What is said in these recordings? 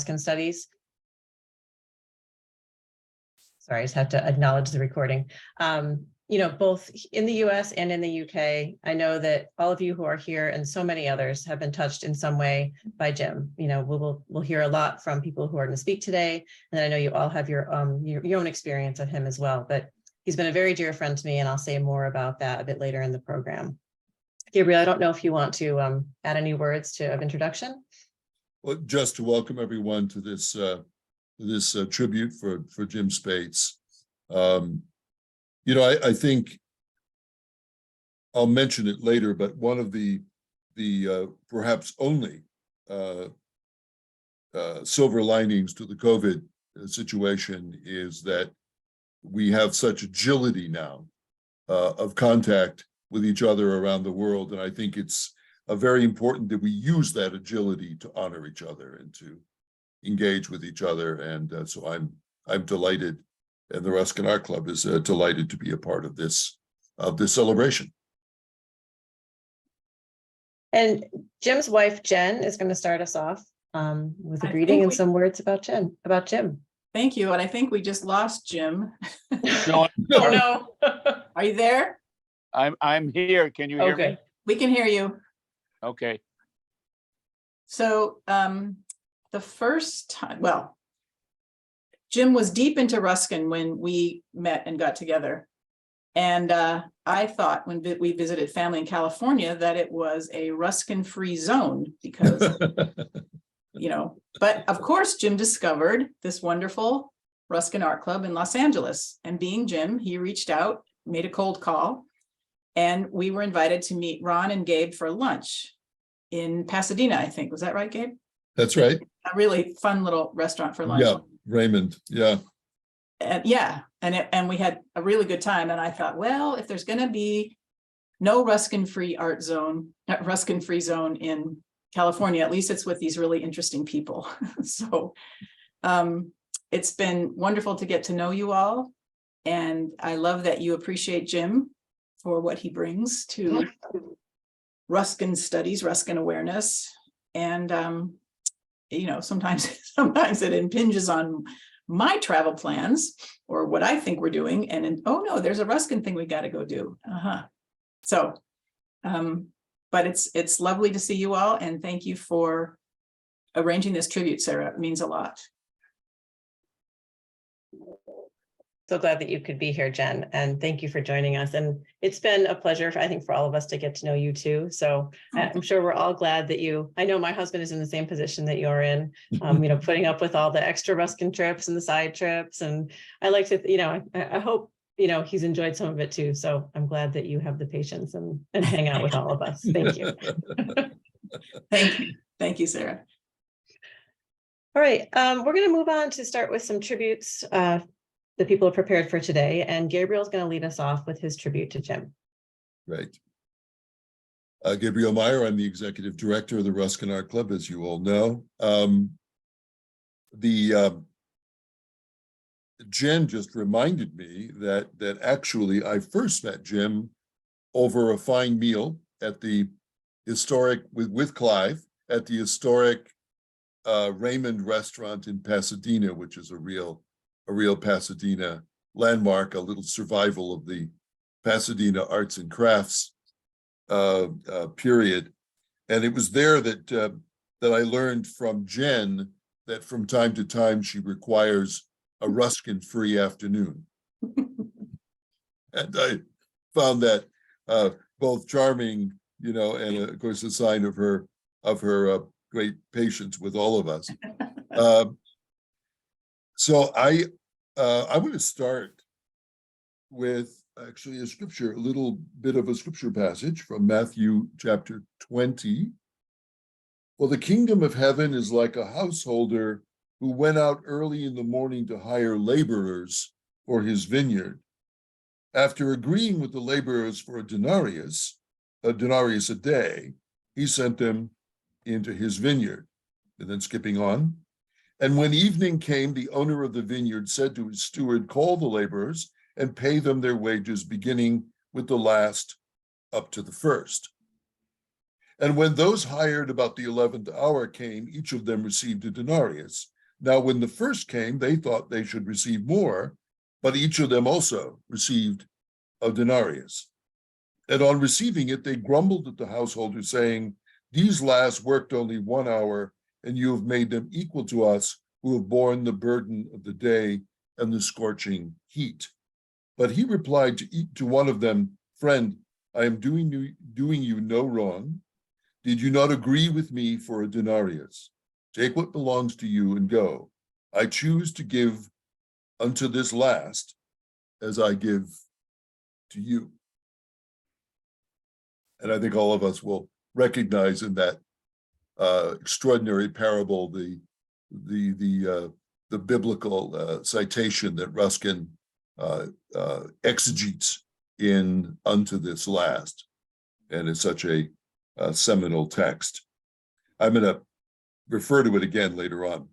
Ruskin studies. Sorry, I just have to acknowledge the recording. Both in the US and in the UK, I know that all of you who are here and so many others have been touched in some way by Jim. We'll hear a lot from people who are going to speak today. And I know you all have your own experience of him as well, but he's been a very dear friend to me, and I'll say more about that a bit later in the program. Gabriel, I don't know if you want to add any words of introduction. Well, just to welcome everyone to this tribute for Jim Spates. I think I'll mention it later, but one of the perhaps only silver linings to the COVID situation is that we have such agility now of contact with each other around the world. And I think it's very important that we use that agility to honor each other and to engage with each other. And so I'm delighted, and the Ruskin Art Club is delighted to be a part of this celebration. And Jim's wife, Jen, is going to start us off with a greeting and some words about Jim. Thank you. And I think we just lost Jim. No, Oh no. Are you there? I'm here. Can you hear me? We can hear you. Okay. So the first time, well, Jim was deep into Ruskin when we met and got together. And I thought when we visited family in California that it was a Ruskin-free zone because, but of course, Jim discovered this wonderful Ruskin Art Club in Los Angeles. And being Jim, he reached out, made a cold call, and we were invited to meet Ron and Gabe for lunch in Pasadena, I think. Was that right, Gabe? That's right. A really fun little restaurant for lunch. Yeah, Raymond. Yeah. And we had a really good time. And I thought, well, if there's going to be no Ruskin-free Ruskin-free zone in California, at least it's with these really interesting people. So it's been wonderful to get to know you all. And I love that you appreciate Jim for what he brings to Ruskin studies, Ruskin awareness. And, sometimes it impinges on my travel plans or what I think we're doing. And oh no, there's a Ruskin thing we got to go do. So, but it's lovely to see you all. And thank you for arranging this tribute, Sarah. It means a lot. So glad that you could be here, Jen, and thank you for joining us. And it's been a pleasure, I think, for all of us to get to know you too. So I'm sure we're all glad that I know my husband is in the same position that you're in, putting up with all the extra Ruskin trips and the side trips. And I like to, I hope, he's enjoyed some of it too. So I'm glad that you have the patience and hang out with all of us. Thank you. Thank you. Thank you, Sarah. All right, we're going to move on to start with some tributes that people have prepared for today. And Gabriel's going to lead us off with his tribute to Jim. Right. Gabriel Meyer, I'm the executive director of the Ruskin Art Club, as you all know. Jen just reminded me that actually I first met Jim over a fine meal at the historic, with Clive, at the historic Raymond restaurant in Pasadena, which is a real Pasadena landmark, a little survival of the Pasadena arts and crafts period. And it was there that I learned from Jen that from time to time she requires a Ruskin-free afternoon. And I found that both charming, and of course a sign of her great patience with all of us. So I'm going to start with actually a little bit of a scripture passage from Matthew chapter 20. Well, the kingdom of heaven is like a householder who went out early in the morning to hire laborers for his vineyard. After agreeing with the laborers for a denarius a day, he sent them into his vineyard. And then skipping on. And when evening came, the owner of the vineyard said to his steward, call the laborers and pay them their wages, beginning with the last up to the first. And when those hired about the 11th hour came, each of them received a denarius. Now, when the first came, they thought they should receive more, but each of them also received a denarius. And on receiving it, they grumbled at the householder, saying, "These last worked only 1 hour, and you have made them equal to us who have borne the burden of the day and the scorching heat." But he replied to one of them, "Friend, I am doing you no wrong. Did you not agree with me for a denarius? Take what belongs to you and go. I choose to give unto this last as I give to you." And I think all of us will recognize in that extraordinary parable the biblical citation that Ruskin exegetes in "Unto this last," and it's such a seminal text. I'm going to refer to it again later on.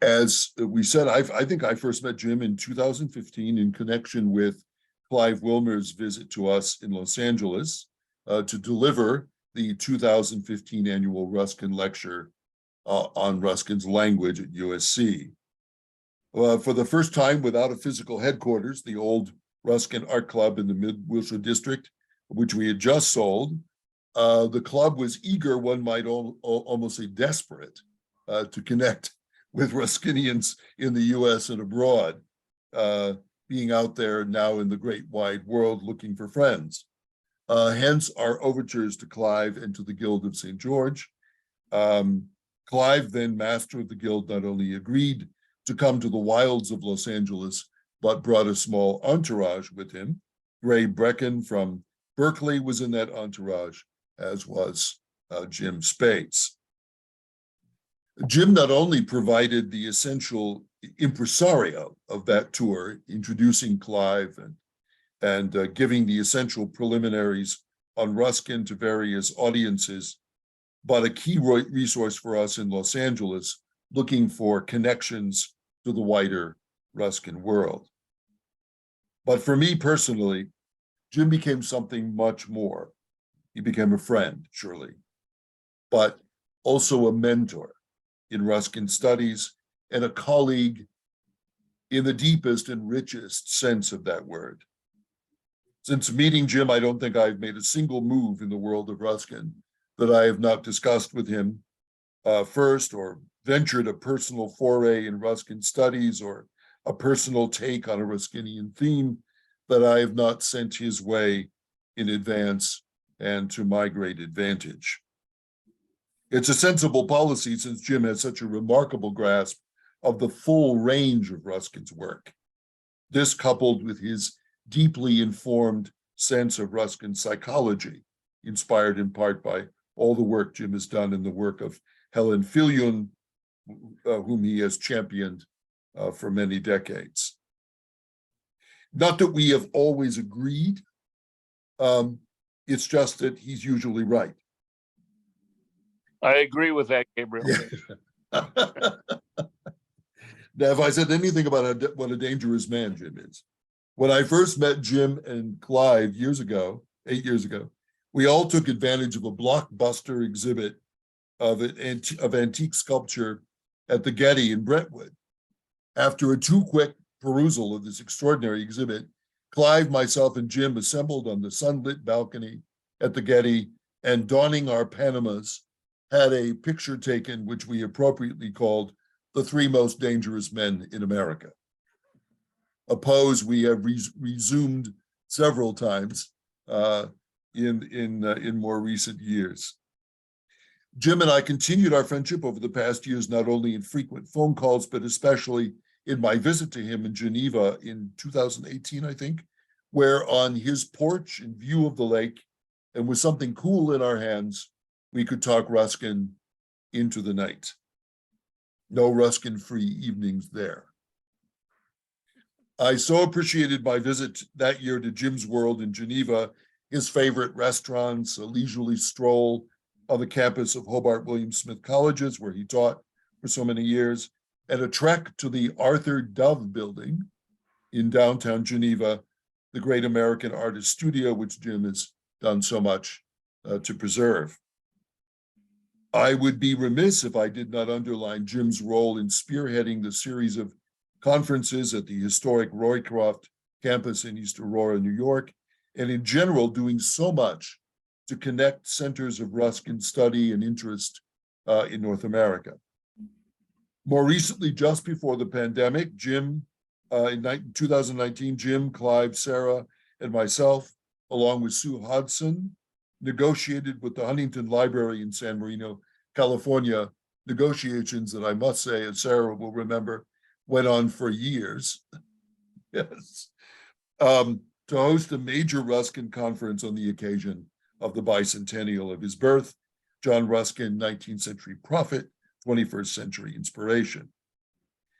As we said, I think I first met Jim in 2015 in connection with Clive Wilmer's visit to us in Los Angeles to deliver the 2015 annual Ruskin Lecture on Ruskin's language at USC. For the first time without a physical headquarters, the old Ruskin Art Club in the Mid-Wilshire District, which we had just sold, the club was eager, one might almost say desperate, to connect with Ruskinians in the US and abroad, being out there now in the great wide world looking for friends. Hence our overtures to Clive and to the Guild of St. George. Clive, then master of the Guild, not only agreed to come to the wilds of Los Angeles, but brought a small entourage with him. Ray Brecken from Berkeley was in that entourage, as was Jim Spates. Jim not only provided the essential impresario of that tour, introducing Clive and giving the essential preliminaries on Ruskin to various audiences, but a key resource for us in Los Angeles, looking for connections to the wider Ruskin world. But for me personally, Jim became something much more. He became a friend, surely, but also a mentor in Ruskin studies and a colleague in the deepest and richest sense of that word. Since meeting Jim, I don't think I've made a single move in the world of Ruskin that I have not discussed with him first, or ventured a personal foray in Ruskin studies, or a personal take on a Ruskinian theme that I have not sent his way in advance and to my great advantage. It's a sensible policy since Jim has such a remarkable grasp of the full range of Ruskin's work. This, coupled with his deeply informed sense of Ruskin's psychology, inspired in part by all the work Jim has done in the work of Helen Filyun, whom he has championed for many decades. Not that we have always agreed, it's just that he's usually right. I agree with that, Gabriel. Now, if I said anything about what a dangerous man Jim is, when I first met Jim and Clive 8 years ago, we all took advantage of a blockbuster exhibit of antique sculpture at the Getty in Brentwood. After a too quick perusal of this extraordinary exhibit, Clive, myself, and Jim assembled on the sunlit balcony at the Getty, and donning our Panamas, had a picture taken which we appropriately called "The Three Most Dangerous Men in America." A pose we have resumed several times in more recent years. Jim and I continued our friendship over the past years, not only in frequent phone calls, but especially in my visit to him in Geneva in 2018, I think, where on his porch in view of the lake and with something cool in our hands, we could talk Ruskin into the night. No Ruskin-free evenings there. I so appreciated my visit that year to Jim's world in Geneva, his favorite restaurants, a leisurely stroll on the campus of Hobart William Smith Colleges, where he taught for so many years, and a trek to the Arthur Dove building in downtown Geneva, the great American artist studio, which Jim has done so much to preserve. I would be remiss if I did not underline Jim's role in spearheading the series of conferences at the historic Roycroft campus in East Aurora, New York, and in general doing so much to connect centers of Ruskin study and interest in North America. More recently, just before the pandemic, in 2019, Jim, Clive, Sarah, and myself, along with Sue Hodson, negotiated with the Huntington Library in San Marino, California, negotiations that I must say, as Sarah will remember, went on for years. Yes. To host a major Ruskin conference on the occasion of the bicentennial of his birth, John Ruskin, 19th century prophet, 21st century inspiration.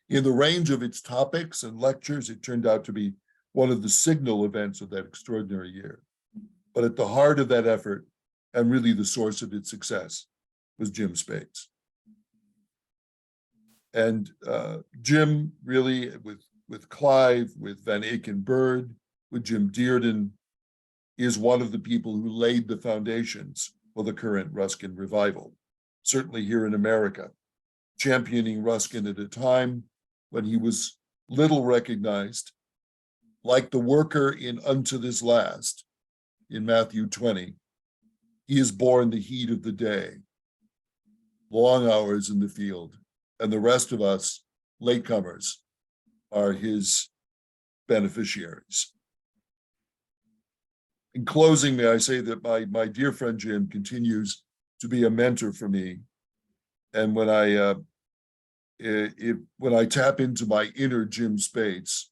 In the range of its topics and lectures, it turned out to be one of the signal events of that extraordinary year. But at the heart of that effort, and really the source of its success, was Jim Spates. And Jim really, with Clive, with Van Aken-Bird, with Jim Dearden, is one of the people who laid the foundations for the current Ruskin revival, certainly here in America, championing Ruskin at a time when he was little recognized, like the worker in Unto This Last in Matthew 20. He is born the heat of the day, long hours in the field, and the rest of us, latecomers, are his beneficiaries. In closing, may I say that my dear friend Jim continues to be a mentor for me. And when I tap into my inner Jim Spates,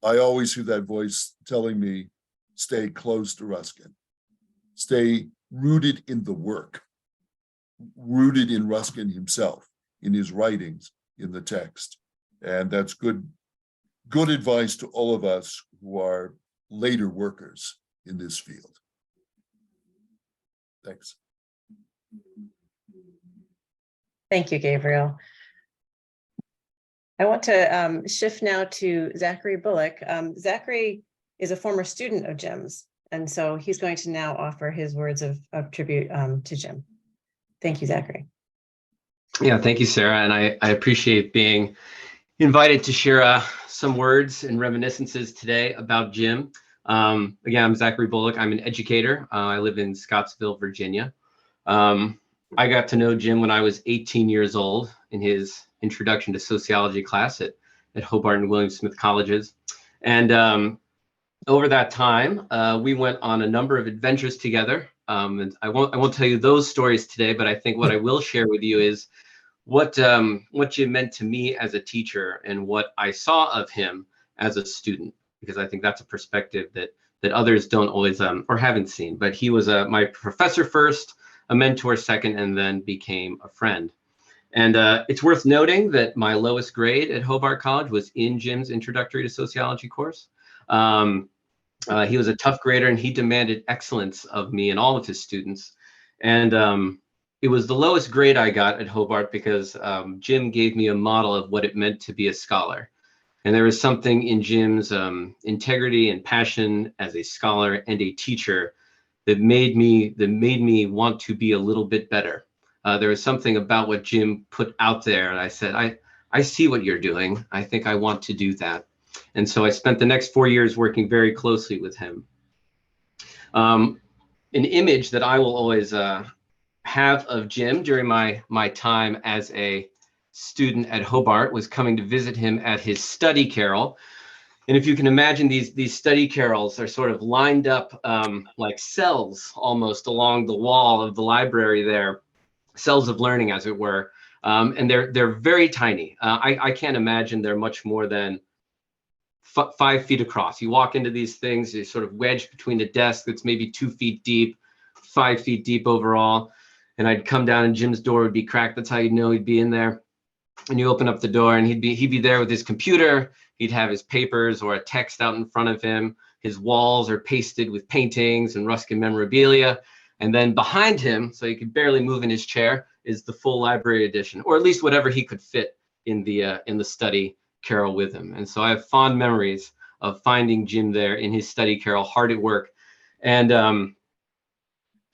I always hear that voice telling me, stay close to Ruskin, stay rooted in the work, rooted in Ruskin himself, in his writings, in the text. And that's good advice to all of us who are later workers in this field. Thanks. Thank you, Gabriel. I want to shift now to Zachary Bullock. Zachary is a former student of Jim's, and so he's going to now offer his words of tribute to Jim. Thank you, Zachary. Yeah, thank you, Sarah. And I appreciate being invited to share some words and reminiscences today about Jim. Again, I'm Zachary Bullock. I'm an educator. I live in Scottsville, Virginia. I got to know Jim when I was 18 years old in his introduction to sociology class at Hobart and William Smith colleges. And over that time, we went on a number of adventures together. And I won't tell you those stories today, but I think what I will share with you is what Jim meant to me as a teacher and what I saw of him as a student, because I think that's a perspective that others don't always or haven't seen. But he was my professor first, a mentor second, and then became a friend. And it's worth noting that my lowest grade at Hobart College was in Jim's Introductory to Sociology course. He was a tough grader, and he demanded excellence of me and all of his students. And it was the lowest grade I got at Hobart because Jim gave me a model of what it meant to be a scholar. And there was something in Jim's integrity and passion as a scholar and a teacher that made me want to be a little bit better. There was something about what Jim put out there, and I said, I see what you're doing. I think I want to do that. And so I spent the next 4 years working very closely with him. An image that I will always have of Jim during my time as a student at Hobart was coming to visit him at his study carrel. And if you can imagine, these study carrels are sort of lined up like cells almost along the wall of the library there, cells of learning, as it were. And they're very tiny. I can't imagine they're much more than 5 feet across. You walk into these things, you're sort of wedged between a desk that's maybe 2 feet deep, 5 feet deep overall. And I'd come down and Jim's door would be cracked. That's how you'd know he'd be in there. And you open up the door and he'd be there with his computer. He'd have his papers or a text out in front of him. His walls are pasted with paintings and Ruskin memorabilia. And then behind him, so he could barely move in his chair, is the full library edition, or at least whatever he could fit in the study carrel with him. And so I have fond memories of finding Jim there in his study carrel, hard at work. And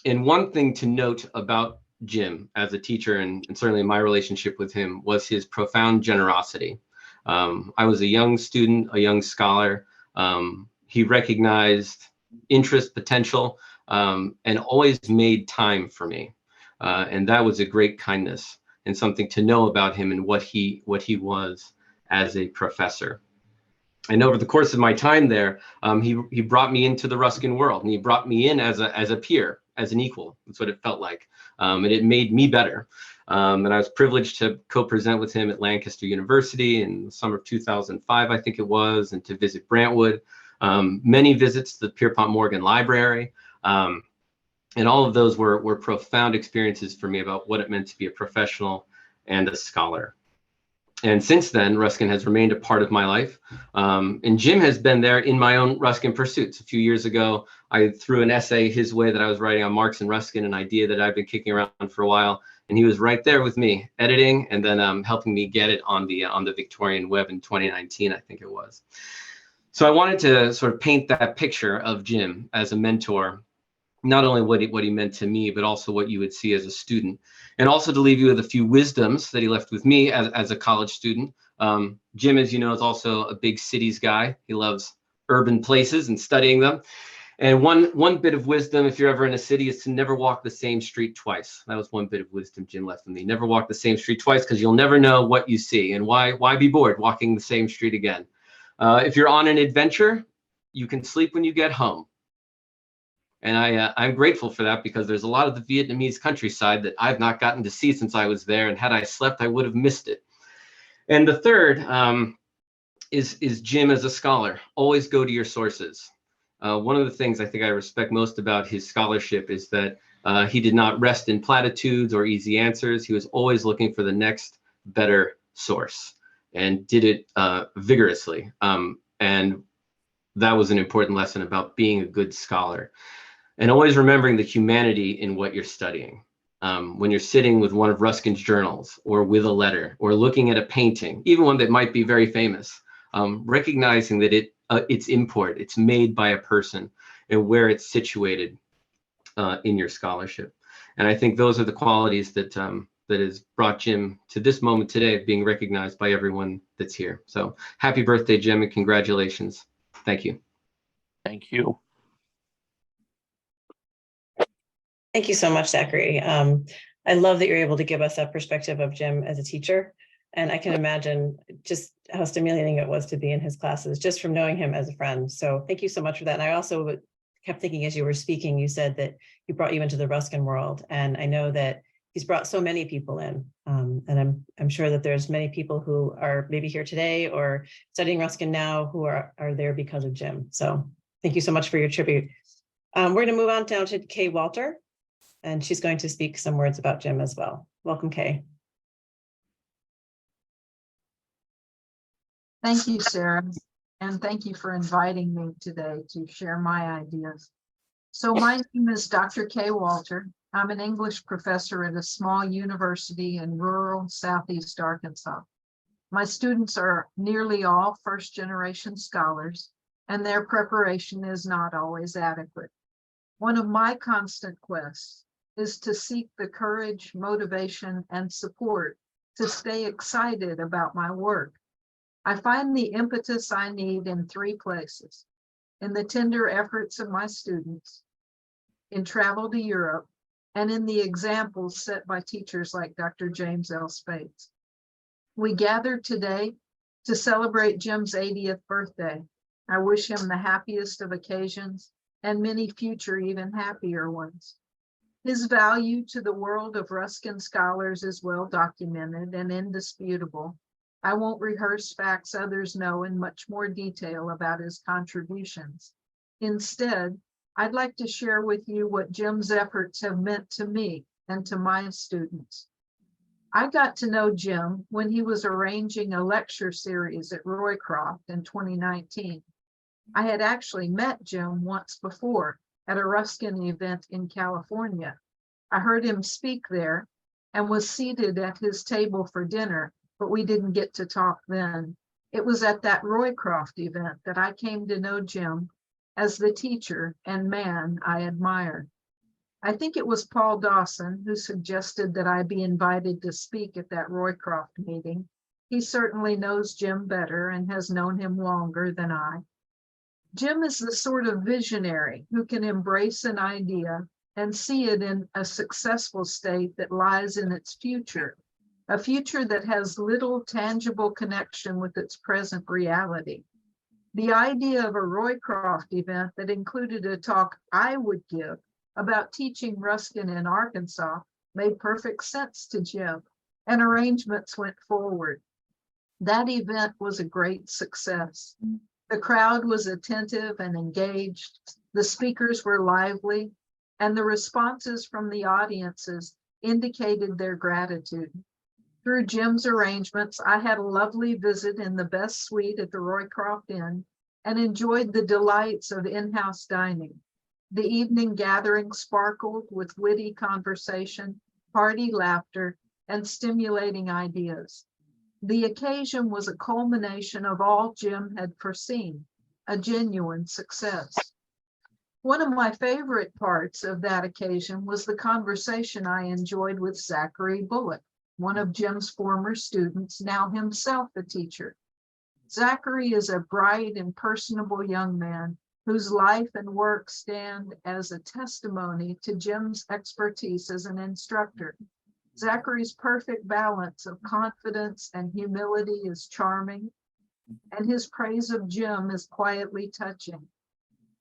And one thing to note about Jim as a teacher, and certainly my relationship with him, was his profound generosity. I was a young student, a young scholar. He recognized interest, potential, and always made time for me. And that was a great kindness and something to know about him and what he was as a professor. And over the course of my time there, he brought me into the Ruskin world, and he brought me in as a peer, as an equal. That's what it felt like, and it made me better. And I was privileged to co-present with him at Lancaster University in the summer of 2005, I think it was, and to visit Brantwood. Many visits to the Pierpont Morgan Library, and all of those were profound experiences for me about what it meant to be a professional and a scholar. And since then, Ruskin has remained a part of my life. And Jim has been there in my own Ruskin pursuits. A few years ago, I threw an essay his way that I was writing on Marx and Ruskin, an idea that I've been kicking around for a while. And he was right there with me, editing and then helping me get it on the Victorian web in 2019, I think it was. So I wanted to sort of paint that picture of Jim as a mentor, not only what he meant to me, but also what you would see as a student. And also to leave you with a few wisdoms that he left with me as a college student. Jim, as you know, is also a big cities guy. He loves urban places and studying them. And one bit of wisdom, if you're ever in a city, is to never walk the same street twice. That was one bit of wisdom Jim left with me. Never walk the same street twice, because you'll never know what you see. And why be bored walking the same street again? If you're on an adventure, you can sleep when you get home. And I'm grateful for that, because there's a lot of the Vietnamese countryside that I've not gotten to see since I was there. And had I slept, I would have missed it. And the third is Jim as a scholar. Always go to your sources. One of the things I think I respect most about his scholarship is that he did not rest in platitudes or easy answers. He was always looking for the next better source and did it vigorously. And that was an important lesson about being a good scholar. And always remembering the humanity in what you're studying. When you're sitting with one of Ruskin's journals, or with a letter, or looking at a painting, even one that might be very famous, recognizing that its import, it's made by a person, and where it's situated in your scholarship. And I think those are the qualities that has brought Jim to this moment today of being recognized by everyone that's here. So happy birthday, Jim, and congratulations. Thank you. Thank you. Thank you so much, Zachary. I love that you're able to give us a perspective of Jim as a teacher. And I can imagine just how stimulating it was to be in his classes, just from knowing him as a friend. So thank you so much for that. And I also kept thinking, as you were speaking, you said that he brought you into the Ruskin world. And I know that he's brought so many people in. And I'm sure that there's many people who are maybe here today or studying Ruskin now who are there because of Jim. So thank you so much for your tribute. We're going to move on down to Kay Walter, and she's going to speak some words about Jim as well. Welcome, Kay. Thank you, Sarah, and thank you for inviting me today to share my ideas. So my name is Dr. Kay Walter. I'm an English professor at a small university in rural Southeast Arkansas. My students are nearly all first-generation scholars, and their preparation is not always adequate. One of my constant quests is to seek the courage, motivation, and support to stay excited about my work. I find the impetus I need in three places: in the tender efforts of my students, in travel to Europe, and in the examples set by teachers like Dr. James L. Spates. We gathered today to celebrate Jim's 80th birthday. I wish him the happiest of occasions and many future even happier ones. His value to the world of Ruskin scholars is well documented and indisputable. I won't rehearse facts others know in much more detail about his contributions. Instead, I'd like to share with you what Jim's efforts have meant to me and to my students. I got to know Jim when he was arranging a lecture series at Roycroft in 2019. I had actually met Jim once before at a Ruskin event in California. I heard him speak there and was seated at his table for dinner, but we didn't get to talk then. It was at that Roycroft event that I came to know Jim as the teacher and man I admired. I think it was Paul Dawson who suggested that I be invited to speak at that Roycroft meeting. He certainly knows Jim better and has known him longer than I. Jim is the sort of visionary who can embrace an idea and see it in a successful state that lies in its future, a future that has little tangible connection with its present reality. The idea of a Roycroft event that included a talk I would give about teaching Ruskin in Arkansas made perfect sense to Jim, and arrangements went forward. That event was a great success. The crowd was attentive and engaged, the speakers were lively, and the responses from the audiences indicated their gratitude. Through Jim's arrangements, I had a lovely visit in the best suite at the Roycroft Inn and enjoyed the delights of in-house dining. The evening gathering sparkled with witty conversation, hearty laughter, and stimulating ideas. The occasion was a culmination of all Jim had foreseen, a genuine success. One of my favorite parts of that occasion was the conversation I enjoyed with Zachary Bullock, one of Jim's former students, now himself a teacher. Zachary is a bright and personable young man whose life and work stand as a testimony to Jim's expertise as an instructor. Zachary's perfect balance of confidence and humility is charming, and his praise of Jim is quietly touching,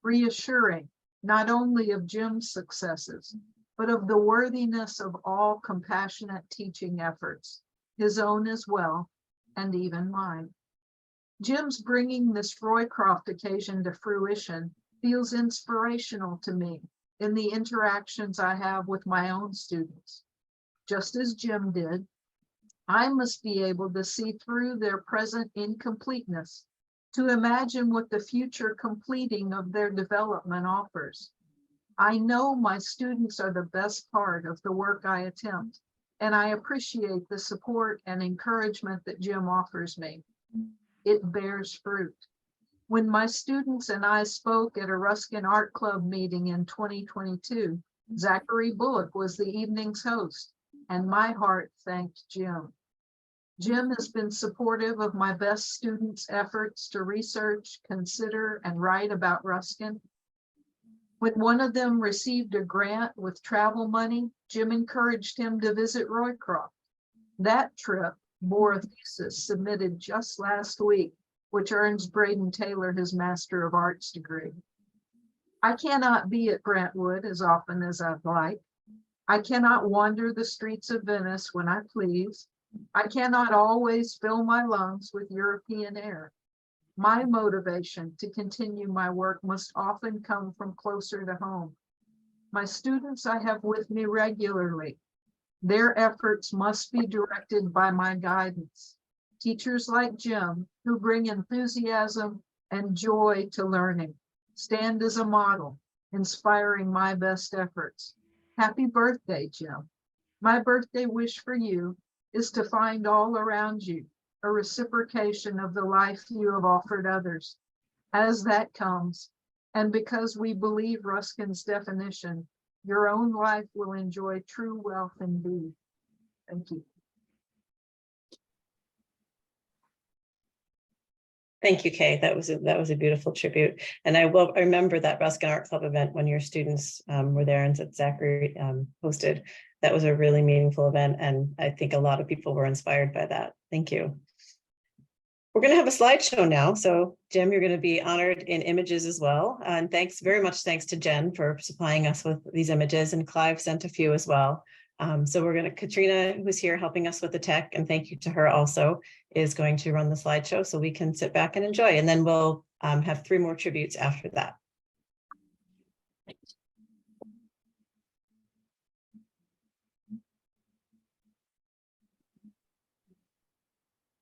reassuring not only of Jim's successes, but of the worthiness of all compassionate teaching efforts, his own as well, and even mine. Jim's bringing this Roycroft occasion to fruition feels inspirational to me in the interactions I have with my own students. Just as Jim did, I must be able to see through their present incompleteness to imagine what the future completing of their development offers. I know my students are the best part of the work I attempt, and I appreciate the support and encouragement that Jim offers me. It bears fruit. When my students and I spoke at a Ruskin Art Club meeting in 2022, Zachary Bullock was the evening's host, and my heart thanked Jim. Jim has been supportive of my best students' efforts to research, consider, and write about Ruskin. When one of them received a grant with travel money, Jim encouraged him to visit Roycroft. That trip bore a thesis submitted just last week, which earns Braden Taylor his Master of Arts degree. I cannot be at Brentwood as often as I'd like. I cannot wander the streets of Venice when I please. I cannot always fill my lungs with European air. My motivation to continue my work must often come from closer to home. My students I have with me regularly. Their efforts must be directed by my guidance. Teachers like Jim, who bring enthusiasm and joy to learning, stand as a model, inspiring my best efforts. Happy birthday, Jim. My birthday wish for you is to find all around you a reciprocation of the life you have offered others. As that comes, and because we believe Ruskin's definition, your own life will enjoy true wealth indeed. Thank you. Thank you, Kay. That was a beautiful tribute. And I remember that Ruskin Art Club event when your students were there and that Zachary hosted. That was a really meaningful event. And I think a lot of people were inspired by that. Thank you. We're going to have a slideshow now. So Jim, you're going to be honored in images as well. And thanks to Jen for supplying us with these images, and Clive sent a few as well. So we're going to, Katrina, who's here helping us with the tech, and thank you to her also, is going to run the slideshow so we can sit back and enjoy. And then we'll have 3 more tributes after that.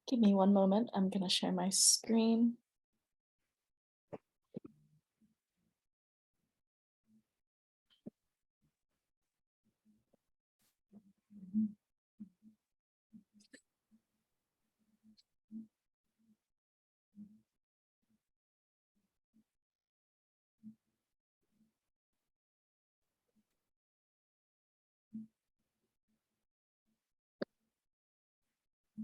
Give me one moment. I'm going to share my screen. I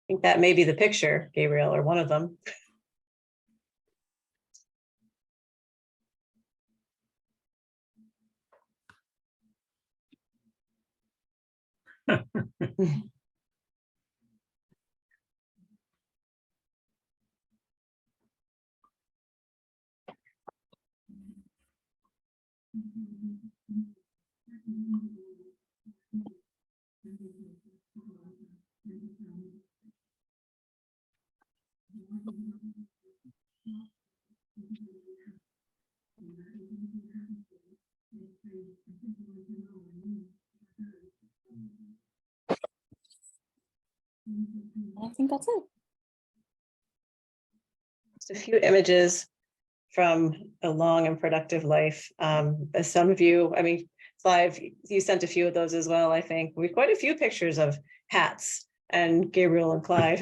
think that may be the picture, Gabriel, or one of them. I think that's it. Just a few images from a long and productive life. As some of you, I mean, Clive, you sent a few of those as well, I think. We've quite a few pictures of hats and Gabriel and Clive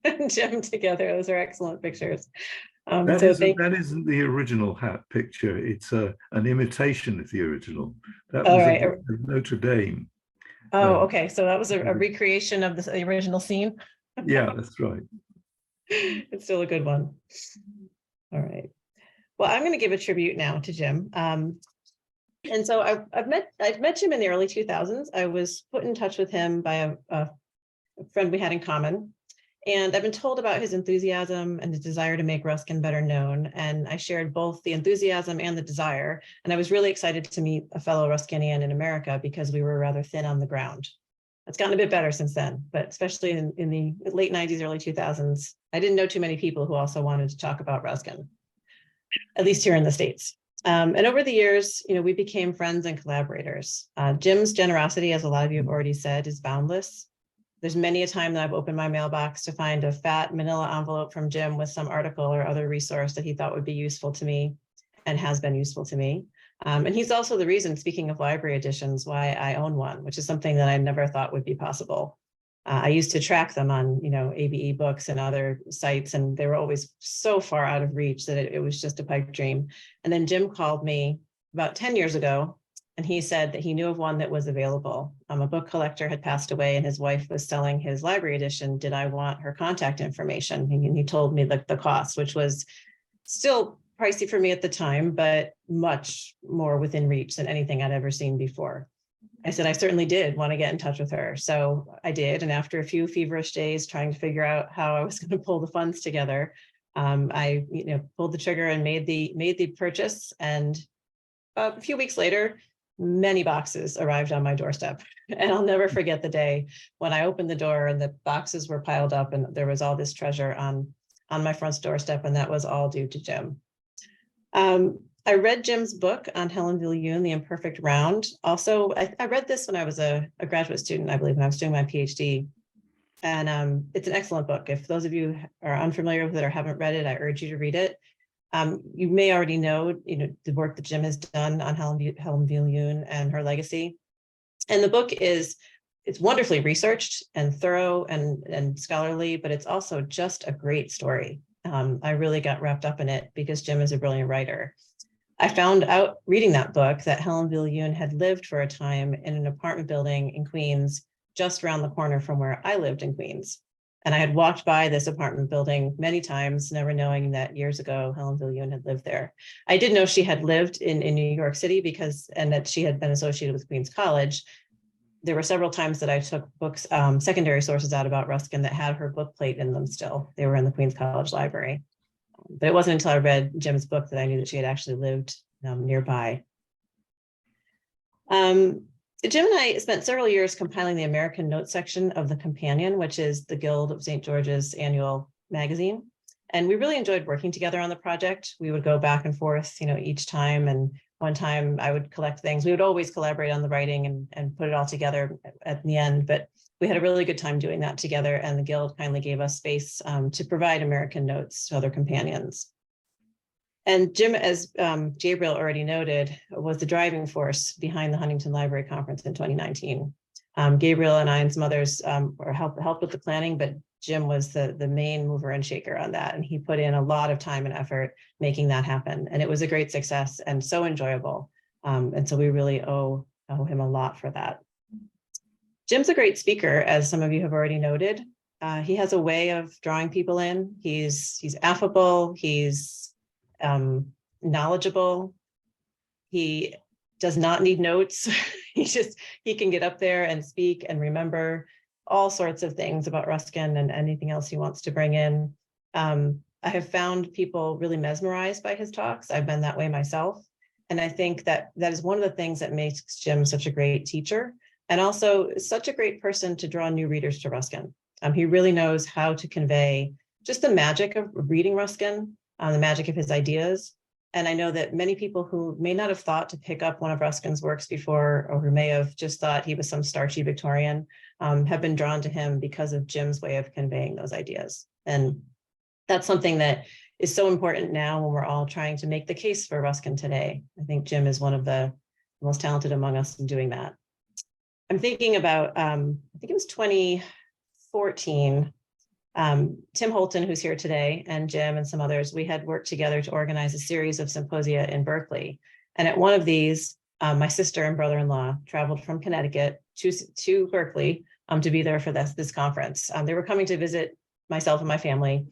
and Jim together. Those are excellent pictures. That So isn't the original hat picture. It's an imitation of the original. That All was right. at Notre Dame. Oh, okay. So that was a recreation of the original scene. Yeah, that's right. It's still a good one. All right. Well, I'm going to give a tribute now to Jim. And so I've met Jim in the early 2000s. I was put in touch with him by a friend we had in common. And I've been told about his enthusiasm and his desire to make Ruskin better known. And I shared both the enthusiasm and the desire. And I was really excited to meet a fellow Ruskinian in America because we were rather thin on the ground. It's gotten a bit better since then, but especially in the late 90s, early 2000s, I didn't know too many people who also wanted to talk about Ruskin, at least here in the States. And over the years, we became friends and collaborators. Jim's generosity, as a lot of you have already said, is boundless. There's many a time that I've opened my mailbox to find a fat manila envelope from Jim with some article or other resource that he thought would be useful to me and has been useful to me. And he's also the reason, speaking of library editions, why I own one, which is something that I never thought would be possible. I used to track them on, ABE books and other sites, and they were always so far out of reach that it was just a pipe dream. And then Jim called me about 10 years ago, and he said that he knew of one that was available. A book collector had passed away and his wife was selling his library edition. Did I want her contact information? And he told me the cost, which was still pricey for me at the time, but much more within reach than anything I'd ever seen before. I said, I certainly did want to get in touch with her. So I did. And after a few feverish days trying to figure out how I was going to pull the funds together, I pulled the trigger and made the purchase. And a few weeks later, many boxes arrived on my doorstep. And I'll never forget the day when I opened the door and the boxes were piled up and there was all this treasure on my front doorstep. And that was all due to Jim. I read Jim's book on Helen Viljoen, The Imperfect Round. Also, I read this when I was a graduate student, I believe, when I was doing my PhD. And it's an excellent book. If those of you are unfamiliar with it or haven't read it, I urge you to read it. You may already know, the work that Jim has done on Helen Viljoen and her legacy. And the book it's wonderfully researched and thorough and scholarly, but it's also just a great story. I really got wrapped up in it because Jim is a brilliant writer. I found out reading that book that Helen Viljoen had lived for a time in an apartment building in Queens, just around the corner from where I lived in Queens. And I had walked by this apartment building many times, never knowing that years ago, Helen Viljoen had lived there. I did know she had lived in New York City and that she had been associated with Queens College. There were several times that I took books, secondary sources out about Ruskin that had her book plate in them still. They were in the Queens College library. But it wasn't until I read Jim's book that I knew that she had actually lived nearby. Jim and I spent several years compiling the American Notes section of the Companion, which is the Guild of St. George's annual magazine. And we really enjoyed working together on the project. We would go back and forth, each time. And one time I would collect things. We would always collaborate on the writing and put it all together at the end. But we had a really good time doing that together. And the Guild kindly gave us space to provide American Notes to other companions. And Jim, as Gabriel already noted, was the driving force behind the Huntington Library Conference in 2019. Gabriel and I and some others helped with the planning, but Jim was the main mover and shaker on that. And he put in a lot of time and effort making that happen. And it was a great success and so enjoyable. And so we really owe him a lot for that. Jim's a great speaker, as some of you have already noted. He has a way of drawing people in. He's affable, he's knowledgeable. He does not need notes. he can get up there and speak and remember all sorts of things about Ruskin and anything else he wants to bring in. I have found people really mesmerized by his talks. I've been that way myself. And I think that is one of the things that makes Jim such a great teacher, and also such a great person to draw new readers to Ruskin. He really knows how to convey just the magic of reading Ruskin, the magic of his ideas. And I know that many people who may not have thought to pick up one of Ruskin's works before, or who may have just thought he was some starchy Victorian, have been drawn to him because of Jim's way of conveying those ideas. And that's something that is so important now when we're all trying to make the case for Ruskin today. I think Jim is one of the most talented among us in doing that. I'm thinking about, I think it was 2014, Tim Holton, who's here today, and Jim and some others, we had worked together to organize a series of symposia in Berkeley. And at one of these, my sister and brother-in-law traveled from Connecticut to Berkeley to be there for this conference. They were coming to visit myself and my family,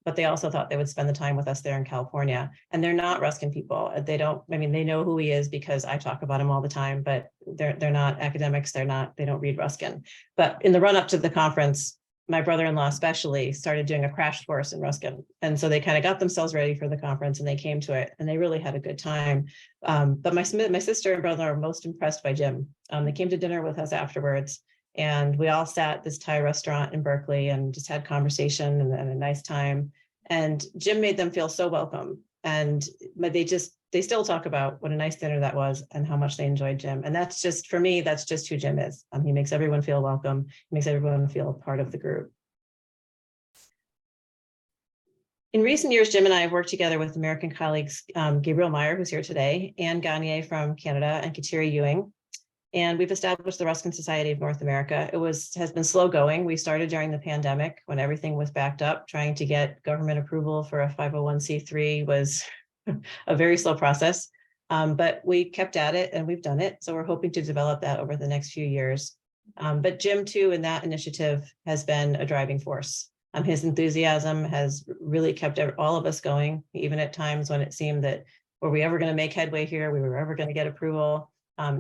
but they also thought they would spend the time with us there in California. And they're not Ruskin people. They know who he is because I talk about him all the time, but they're not academics. They don't read Ruskin. But in the run up to the conference, my brother-in-law especially started doing a crash course in Ruskin. And so they kind of got themselves ready for the conference and they came to it and they really had a good time. But my sister and brother are most impressed by Jim. They came to dinner with us afterwards and we all sat at this Thai restaurant in Berkeley and just had conversation and a nice time. And Jim made them feel so welcome. And they still talk about what a nice dinner that was and how much they enjoyed Jim. And that's just, for me, that's just who Jim is. He makes everyone feel welcome. He makes everyone feel a part of the group. In recent years, Jim and I have worked together with American colleagues, Gabriel Meyer, who's here today, Anne Gagne from Canada, and Kateri Ewing. And we've established the Ruskin Society of North America. Has been slow going. We started during the pandemic when everything was backed up. Trying to get government approval for a 501c3 was a very slow process, but we kept at it and we've done it. So we're hoping to develop that over the next few years. But Jim too, in that initiative, has been a driving force. His enthusiasm has really kept all of us going, even at times when it seemed that, were we ever going to make headway here? We were ever going to get approval?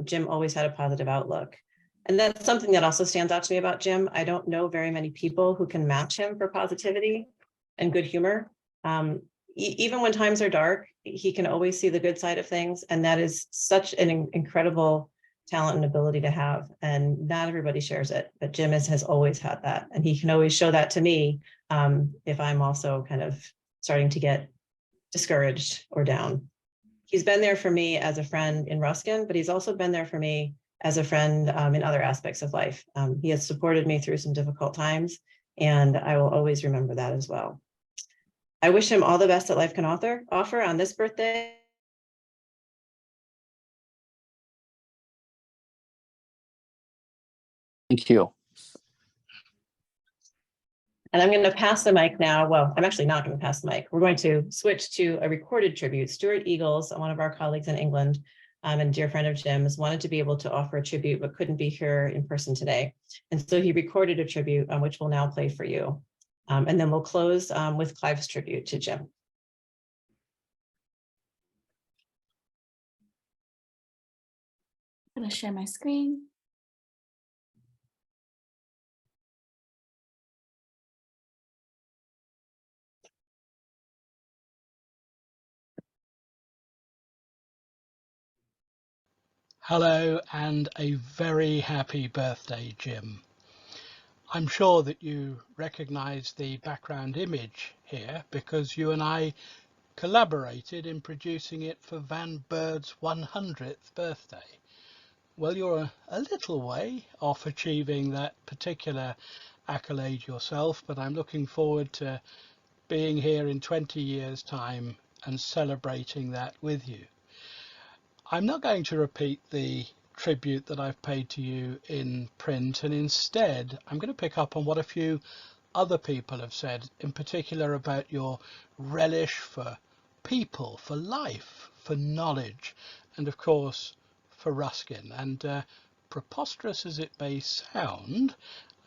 Jim always had a positive outlook. And that's something that also stands out to me about Jim. I don't know very many people who can match him for positivity and good humor. Even when times are dark, he can always see the good side of things. And that is such an incredible talent and ability to have. And not everybody shares it, but Jim has always had that. And he can always show that to me if I'm also kind of starting to get discouraged or down. He's been there for me as a friend in Ruskin, but he's also been there for me as a friend in other aspects of life. He has supported me through some difficult times, and I will always remember that as well. I wish him all the best that life can offer on this birthday. Thank you. And I'm going to pass the mic now. Well, I'm actually not going to pass the mic. We're going to switch to a recorded tribute. Stuart Eagles, one of our colleagues in England, and a dear friend of Jim's, wanted to be able to offer a tribute, but couldn't be here in person today. And so he recorded a tribute, which we'll now play for you. And then we'll close with Clive's tribute to Jim. I'm going to share my screen. Hello and a very happy birthday, Jim. I'm sure that you recognize the background image here because you and I collaborated in producing it for Van Bird's 100th birthday. Well, you're a little way off achieving that particular accolade yourself, but I'm looking forward to being here in 20 years' time and celebrating that with you. I'm not going to repeat the tribute that I've paid to you in print, and instead I'm going to pick up on what a few other people have said, in particular about your relish for people, for life, for knowledge, and of course for Ruskin. And preposterous as it may sound,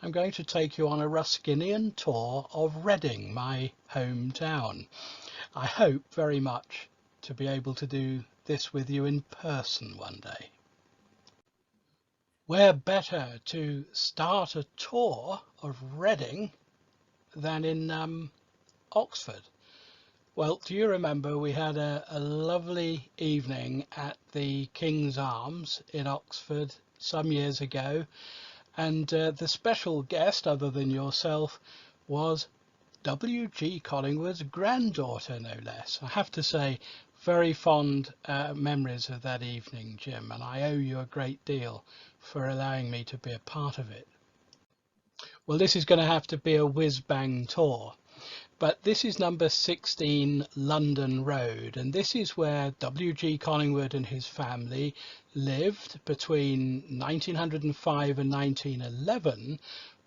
I'm going to take you on a Ruskinian tour of Reading, my hometown. I hope very much to be able to do this with you in person one day. Where better to start a tour of Reading than in Oxford? Well, do you remember we had a lovely evening at the King's Arms in Oxford some years ago, and the special guest, other than yourself, was W.G. Collingwood's granddaughter, no less. I have to say, very fond memories of that evening, Jim, and I owe you a great deal for allowing me to be a part of it. Well, this is going to have to be a whiz-bang tour, but this is number 16 London Road, and this is where W.G. Collingwood and his family lived between 1905 and 1911,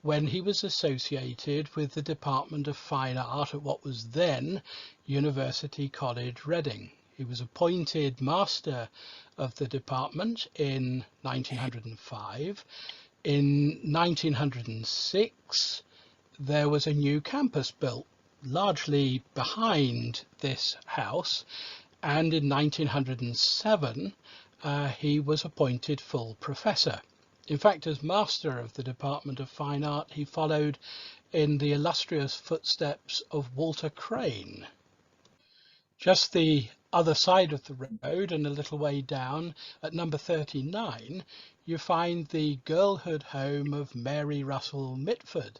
when he was associated with the Department of Fine Art at what was then University College, Reading. He was appointed Master of the department in 1905. In 1906, there was a new campus built, largely behind this house, and in 1907, he was appointed full professor. In fact, as Master of the Department of Fine Art, he followed in the illustrious footsteps of Walter Crane. Just the other side of the road and a little way down, at number 39, you find the girlhood home of Mary Russell Mitford,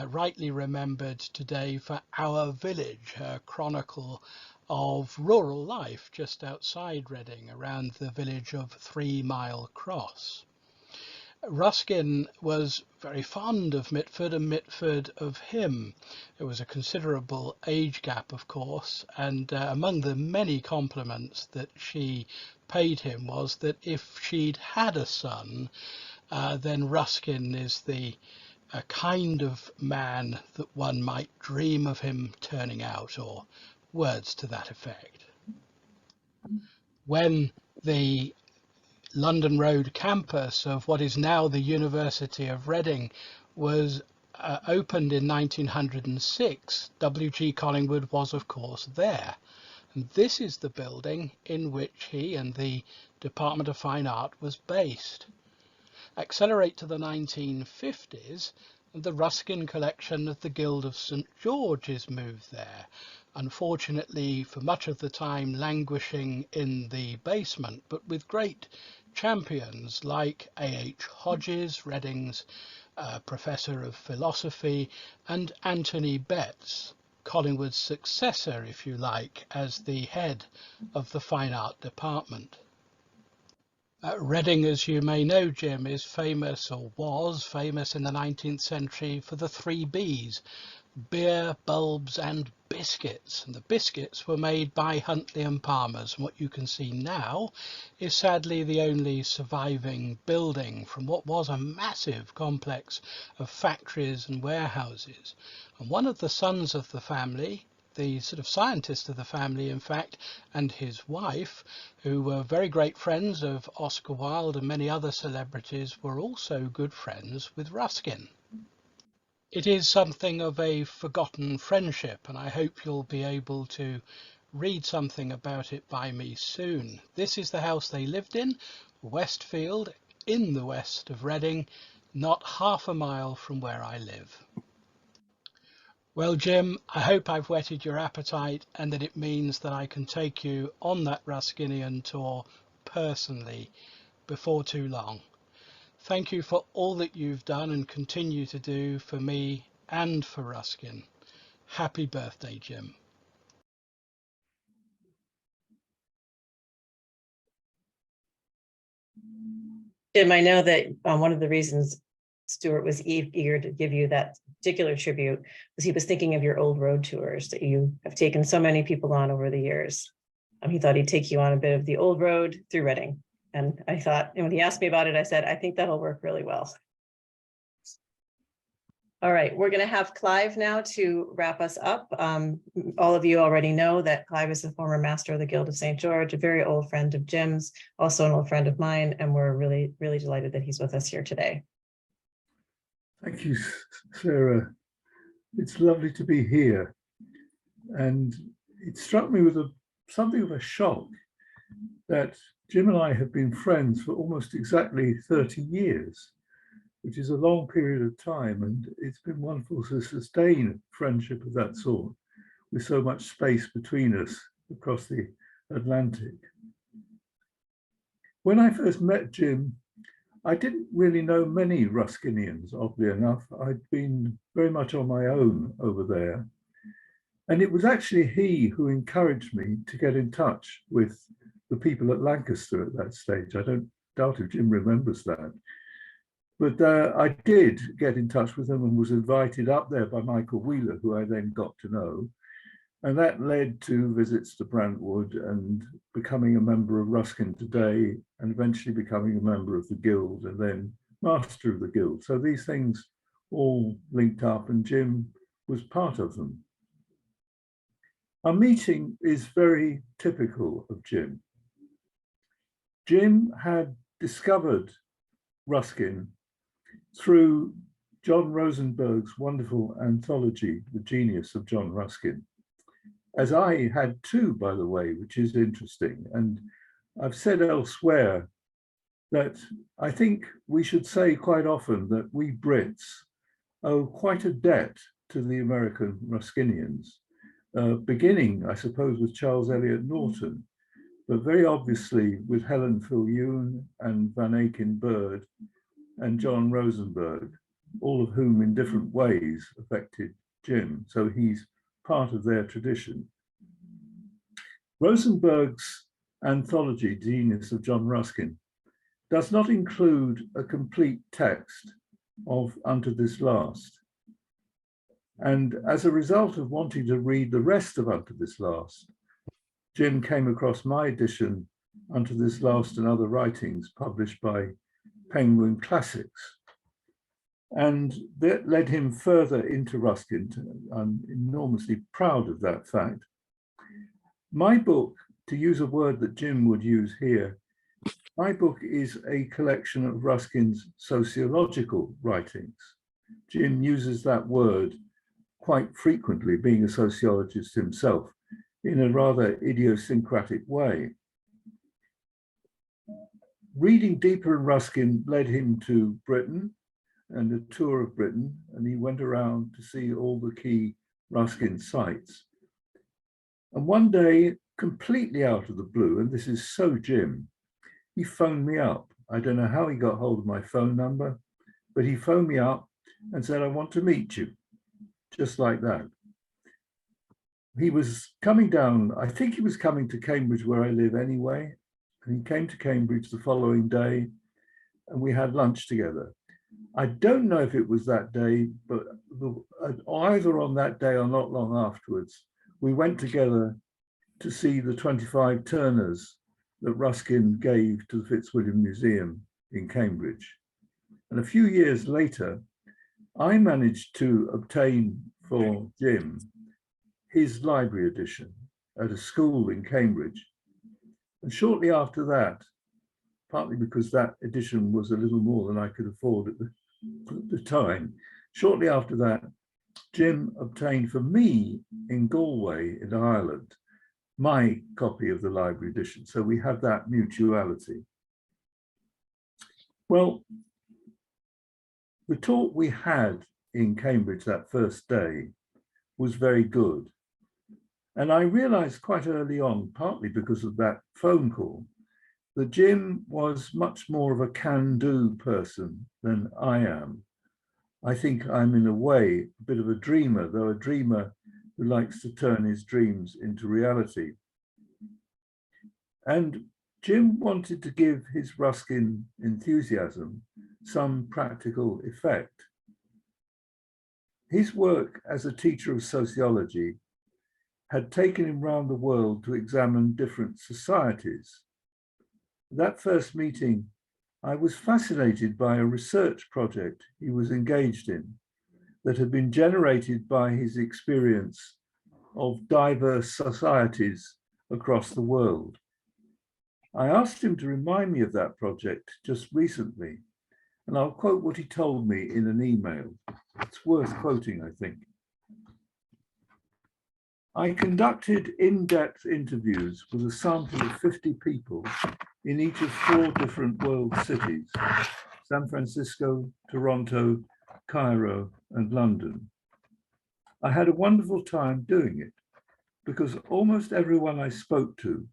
rightly remembered today for Our Village, her chronicle of rural life just outside Reading, around the village of 3 Mile Cross. Ruskin was very fond of Mitford and Mitford of him. There was a considerable age gap, of course, and among the many compliments that she paid him was that if she'd had a son, then Ruskin is the kind of man that one might dream of him turning out, or words to that effect. When the London Road campus of what is now the University of Reading was opened in 1906, W.G. Collingwood was, of course, there. And this is the building in which he and the Department of Fine Art was based. Accelerate to the 1950s, and the Ruskin collection of the Guild of St. George is moved there, unfortunately for much of the time languishing in the basement, but with great champions like A.H. Hodges, Reading's Professor of Philosophy, and Anthony Betts, Collingwood's successor, if you like, as the head of the Fine Art Department. Reading, as you may know, Jim, is famous, or was famous in the 19th century, for the 3 Bs: beer, bulbs and biscuits. And the biscuits were made by Huntley and Palmer's, and what you can see now is sadly the only surviving building from what was a massive complex of factories and warehouses. And one of the sons of the family, the sort of scientist of the family, in fact, and his wife, who were very great friends of Oscar Wilde and many other celebrities, were also good friends with Ruskin. It is something of a forgotten friendship, and I hope you'll be able to read something about it by me soon. This is the house they lived in, Westfield, in the west of Reading, not half a mile from where I live. Well, Jim, I hope I've whetted your appetite and that it means that I can take you on that Ruskinian tour personally before too long. Thank you for all that you've done and continue to do for me and for Ruskin. Happy birthday, Jim. Jim, I know that one of the reasons Stuart was eager to give you that particular tribute was he was thinking of your old road tours that you have taken so many people on over the years. He thought he'd take you on a bit of the old road through Reading. And I thought, and when he asked me about it, I said, I think that'll work really well. All right, we're going to have Clive now to wrap us up. All of you already know that Clive is the former master of the Guild of St. George, a very old friend of Jim's, also an old friend of mine, and we're really, really delighted that he's with us here today. Thank you, Sarah. It's lovely to be here. And it struck me with something of a shock that Jim and I have been friends for almost exactly 30 years, which is a long period of time. And it's been wonderful to sustain friendship of that sort with so much space between us across the Atlantic. When I first met Jim, I didn't really know many Ruskinians, oddly enough. I'd been very much on my own over there. And it was actually he who encouraged me to get in touch with the people at Lancaster at that stage. I don't doubt if Jim remembers that. But I did get in touch with them and was invited up there by Michael Wheeler, who I then got to know. And that led to visits to Brantwood and becoming a member of Ruskin Today, and eventually becoming a member of the Guild and then master of the Guild. So these things all linked up, and Jim was part of them. Our meeting is very typical of Jim. Jim had discovered Ruskin through John Rosenberg's wonderful anthology, The Genius of John Ruskin, as I had too, by the way, which is interesting. And I've said elsewhere that I think we should say quite often that we Brits owe quite a debt to the American Ruskinians, beginning, I suppose, with Charles Eliot Norton, but very obviously with Helen Fillion and Van Aken Bird and John Rosenberg, all of whom in different ways affected Jim. So he's part of their tradition. Rosenberg's anthology, Genius of John Ruskin, does not include a complete text of Unto This Last. And as a result of wanting to read the rest of Unto This Last, Jim came across my edition, Unto This Last and Other Writings, published by Penguin Classics. And that led him further into Ruskin. I'm enormously proud of that fact. My book, to use a word that Jim would use here, my book is a collection of Ruskin's sociological writings. Jim uses that word quite frequently, being a sociologist himself, in a rather idiosyncratic way. Reading deeper in Ruskin led him to Britain and a tour of Britain, and he went around to see all the key Ruskin sites. And one day, completely out of the blue, and this is so Jim, he phoned me up. I don't know how he got hold of my phone number, but he phoned me up and said, I want to meet you, just like that. He was coming down, I think he was coming to Cambridge where I live anyway, and he came to Cambridge the following day, and we had lunch together. I don't know if it was that day, but either on that day or not long afterwards, we went together to see the 25 Turners that Ruskin gave to the Fitzwilliam Museum in Cambridge. And a few years later, I managed to obtain for Jim his library edition at a school in Cambridge. And shortly after that, partly because that edition was a little more than I could afford at the time, shortly after that, Jim obtained for me in Galway in Ireland my copy of the library edition. So we have that mutuality. Well, the talk we had in Cambridge that first day was very good. And I realized quite early on, partly because of that phone call, that Jim was much more of a can-do person than I am. I think I'm in a way a bit of a dreamer, though a dreamer who likes to turn his dreams into reality. And Jim wanted to give his Ruskin enthusiasm some practical effect. His work as a teacher of sociology had taken him around the world to examine different societies. That first meeting, I was fascinated by a research project he was engaged in, that had been generated by his experience of diverse societies across the world. I asked him to remind me of that project just recently, and I'll quote what he told me in an email. It's worth quoting, I think. I conducted in-depth interviews with a sample of 50 people in each of 4 different world cities, San Francisco, Toronto, Cairo, and London. I had a wonderful time doing it because almost everyone I spoke to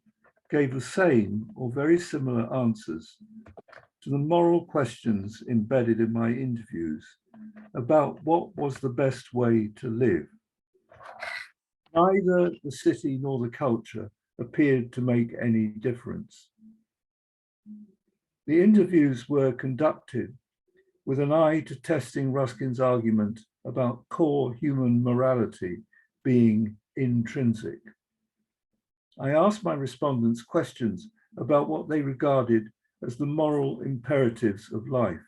gave the same or very similar answers to the moral questions embedded in my interviews about what was the best way to live. Neither the city nor the culture appeared to make any difference. The interviews were conducted with an eye to testing Ruskin's argument about core human morality being intrinsic. I asked my respondents questions about what they regarded as the moral imperatives of life,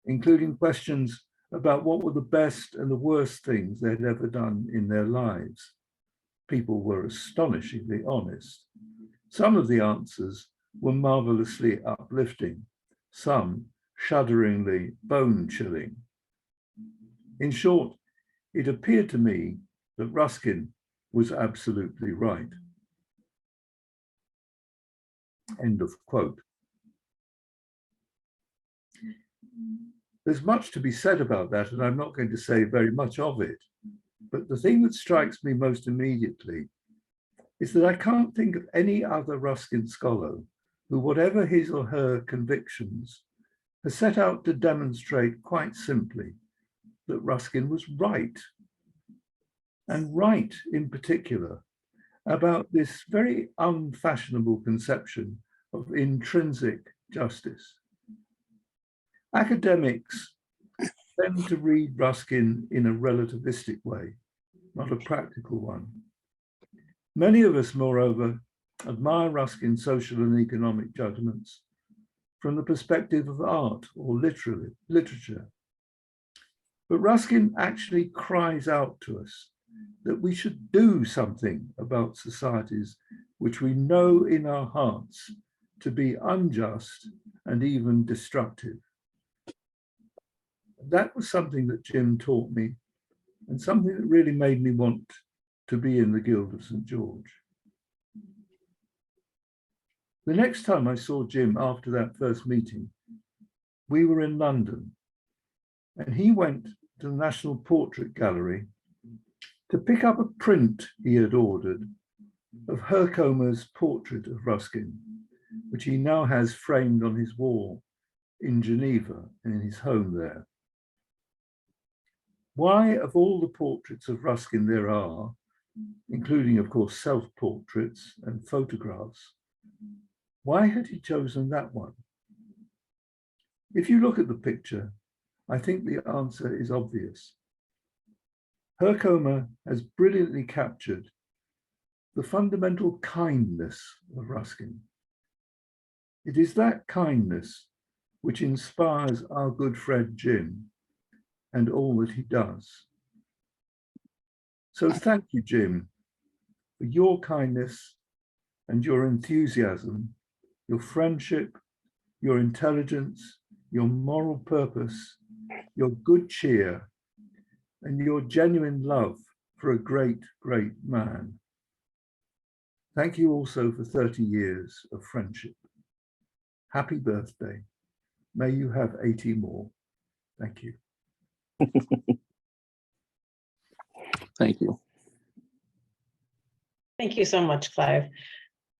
including questions about what were the best and the worst things they'd ever done in their lives. People were astonishingly honest. Some of the answers were marvelously uplifting, some shudderingly bone-chilling. In short, it appeared to me that Ruskin was absolutely right. End of quote. There's much to be said about that, and I'm not going to say very much of it. But the thing that strikes me most immediately is that I can't think of any other Ruskin scholar who, whatever his or her convictions, has set out to demonstrate quite simply that Ruskin was right, and right in particular about this very unfashionable conception of intrinsic justice. Academics tend to read Ruskin in a relativistic way, not a practical one. Many of us, moreover, admire Ruskin's social and economic judgments from the perspective of art or literature. But Ruskin actually cries out to us that we should do something about societies which we know in our hearts to be unjust and even destructive. That was something that Jim taught me, and something that really made me want to be in the Guild of St. George. The next time I saw Jim after that first meeting, we were in London, and he went to the National Portrait Gallery to pick up a print he had ordered of Herkomer's portrait of Ruskin, which he now has framed on his wall in Geneva and in his home there. Why, of all the portraits of Ruskin there are, including, of course, self-portraits and photographs, why had he chosen that one? If you look at the picture, I think the answer is obvious. Herkomer has brilliantly captured the fundamental kindness of Ruskin. It is that kindness which inspires our good friend Jim and all that he does. So thank you, Jim, for your kindness and your enthusiasm, your friendship, your intelligence, your moral purpose, your good cheer, and your genuine love for a great, great man. Thank you also for 30 years of friendship. Happy birthday. May you have 80 more. Thank you. Thank you. Thank you so much, Clive.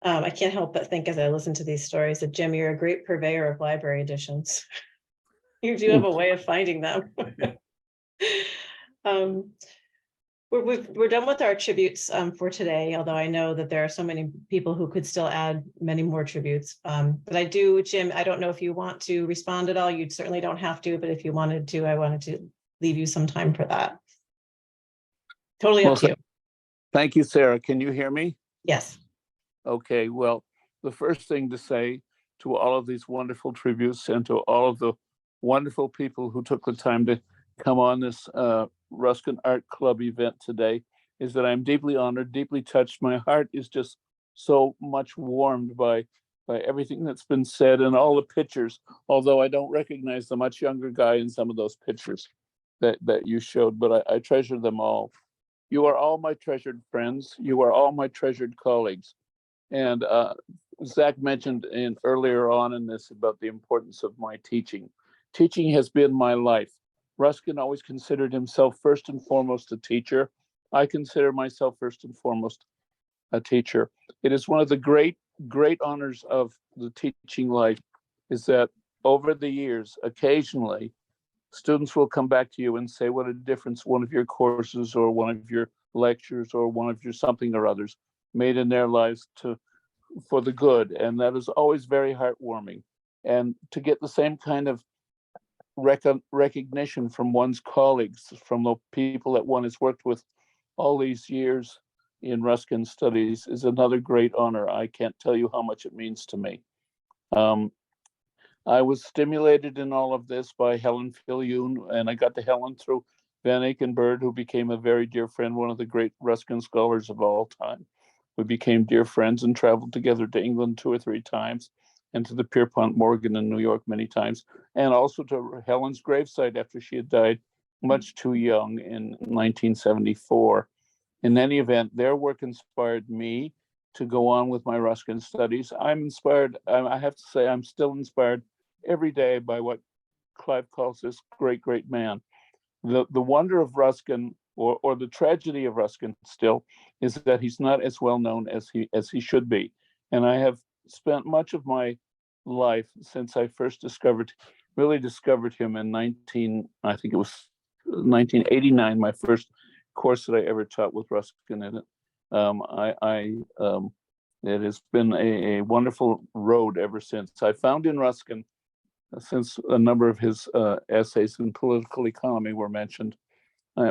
I can't help but think as I listen to these stories that, Jim, you're a great purveyor of library editions. You do have a way of finding them. We're done with our tributes for today, although I know that there are so many people who could still add many more tributes. But I do, Jim, I don't know if you want to respond at all. You certainly don't have to, but if you wanted to, I wanted to leave you some time for that. Totally up to you. Thank you, Sarah. Can you hear me? Yes. Okay, well, the first thing to say to all of these wonderful tributes and to all of the wonderful people who took the time to come on this Ruskin Art Club event today is that I'm deeply honored, deeply touched. My heart is just so much warmed by everything that's been said and all the pictures, although I don't recognize the much younger guy in some of those pictures that you showed, but I treasure them all. You are all my treasured friends. You are all my treasured colleagues. And Zach mentioned earlier on in this about the importance of my teaching. Teaching has been my life. Ruskin always considered himself first and foremost a teacher. I consider myself first and foremost a teacher. It is one of the great honors of the teaching life is that over the years, occasionally, students will come back to you and say what a difference one of your courses or one of your lectures or one of your something or others made in their lives for the good. And that is always very heartwarming. And to get the same kind of recognition from one's colleagues, from the people that one has worked with all these years in Ruskin studies is another great honor. I can't tell you how much it means to me. I was stimulated in all of this by Helen Filioun, and I got to Helen through Van Akenberg, who became a very dear friend, one of the great Ruskin scholars of all time. We became dear friends and traveled together to England 2 or 3 times and to the Pierpont Morgan in New York many times, and also to Helen's gravesite after she had died much too young in 1974. In any event, their work inspired me to go on with my Ruskin studies. I'm inspired, I have to say, I'm still inspired every day by what Clive calls this great man. The wonder of Ruskin, or the tragedy of Ruskin still, is that he's not as well known as he should be. And I have spent much of my life since I first really discovered him in 1989, my first course that I ever taught with Ruskin in it. It has been a wonderful road ever since. I found in Ruskin, since a number of his essays in political economy were mentioned,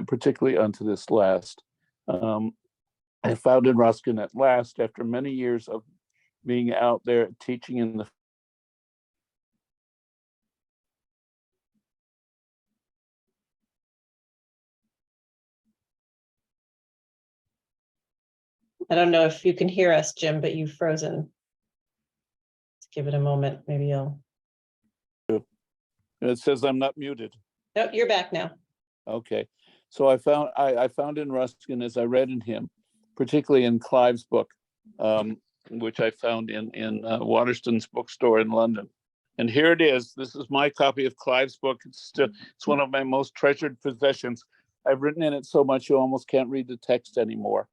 particularly onto this last. I found in Ruskin at last, after many years of being out there teaching in the I don't know if you can hear us, Jim, but you've frozen. Let's give it a moment. Maybe you'll. It says I'm not muted. No, you're back now. Okay, so I found in Ruskin, as I read in him, particularly in Clive's book, which I found in Waterston's bookstore in London. And here it is. This is my copy of Clive's book. It's one of my most treasured possessions. I've written in it so much you almost can't read the text anymore.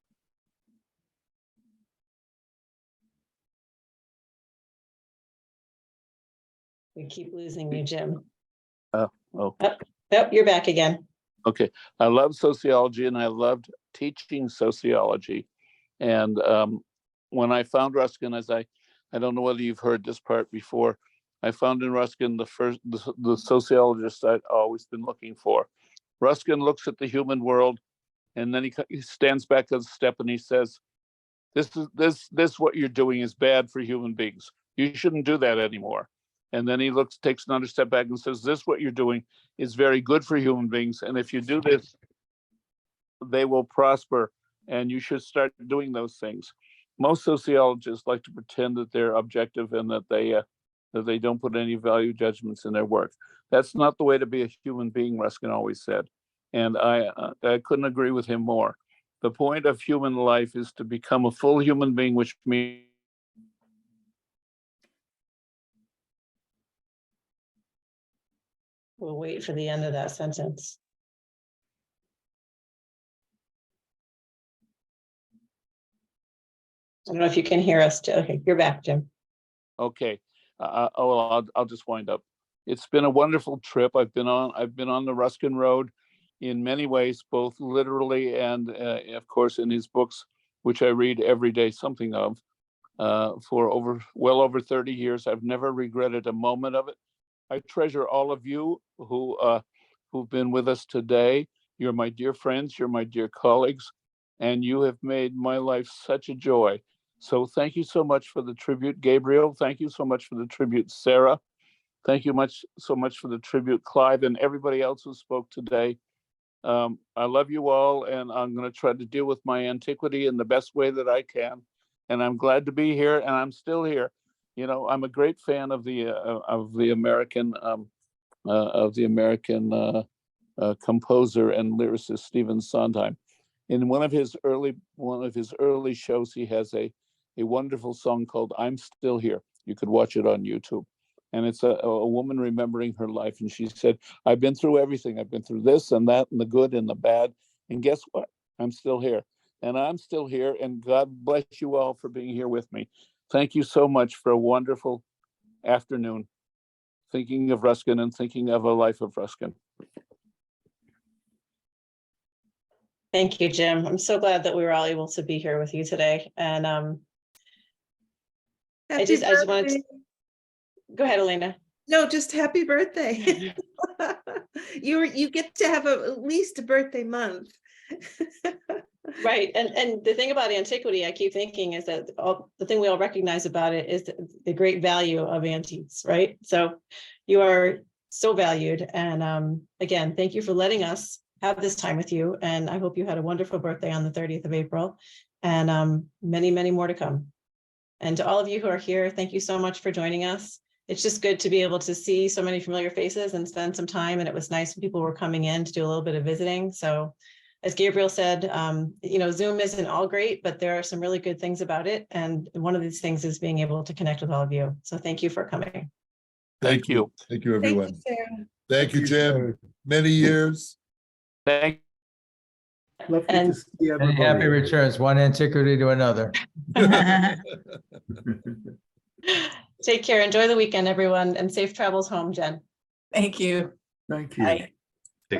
We keep losing you, Jim. Oh. Nope, you're back again. Okay, I love sociology and I loved teaching sociology. And when I found Ruskin, I don't know whether you've heard this part before, I found in Ruskin the sociologist I'd always been looking for. Ruskin looks at the human world and then he stands back a step and he says, this what you're doing is bad for human beings. You shouldn't do that anymore. And then he takes another step back and says, this what you're doing is very good for human beings. And if you do this, they will prosper and you should start doing those things. Most sociologists like to pretend that they're objective and that they don't put any value judgments in their work. That's not the way to be a human being, Ruskin always said. And I couldn't agree with him more. The point of human life is to become a full human being, which means We'll wait for the end of that sentence. I don't know if you can hear us. Okay, you're back, Jim. okay. I'll just wind up. It's been a wonderful trip. I've been on the Ruskin Road in many ways, both literally and of course in his books, which I read every day something of, for well over 30 years. I've never regretted a moment of it. I treasure all of you who've been with us today. You're my dear friends, you're my dear colleagues, and you have made my life such a joy. So thank you so much for the tribute, Gabriel. Thank you so much for the tribute, Sarah. Thank you so much for the tribute, Clive, and everybody else who spoke today. I love you all, and I'm going to try to deal with my antiquity in the best way that I can. And I'm glad to be here, and I'm still here. You know, I'm a great fan of the American composer and lyricist Stephen Sondheim. In one of his early shows, he has a wonderful song called "I'm Still Here." You could watch it on YouTube. And it's a woman remembering her life. And she said, I've been through everything. I've been through this and that and the good and the bad. And guess what? I'm still here. And I'm still here. And God bless you all for being here with me. Thank you so much for a wonderful afternoon, thinking of Ruskin and thinking of a life of Ruskin. Thank you, Jim. I'm so glad that we were all able to be here with you today. And I just wanted to go ahead, Elena. No, just happy birthday. You get to have at least a birthday month. Right. And the thing about antiquity, I keep thinking, is that the thing we all recognize about it is the great value of antiques, right? So you are so valued. And again, thank you for letting us have this time with you. And I hope you had a wonderful birthday on the 30th of April, and many, many more to come. And to all of you who are here, thank you so much for joining us. It's just good to be able to see so many familiar faces and spend some time. And it was nice when people were coming in to do a little bit of visiting. So as Gabriel said, you know, Zoom isn't all great, but there are some really good things about it. And one of these things is being able to connect with all of you. So thank you for coming. Thank you. Thank you, everyone. Thank you, Sarah. Thank you, Jim. Many years. Thank Lovely And- to see And happy everybody. returns, one antiquity to another. Take care. Enjoy the weekend, everyone, and safe travels home, Jen. Thank you. Thank you. Bye.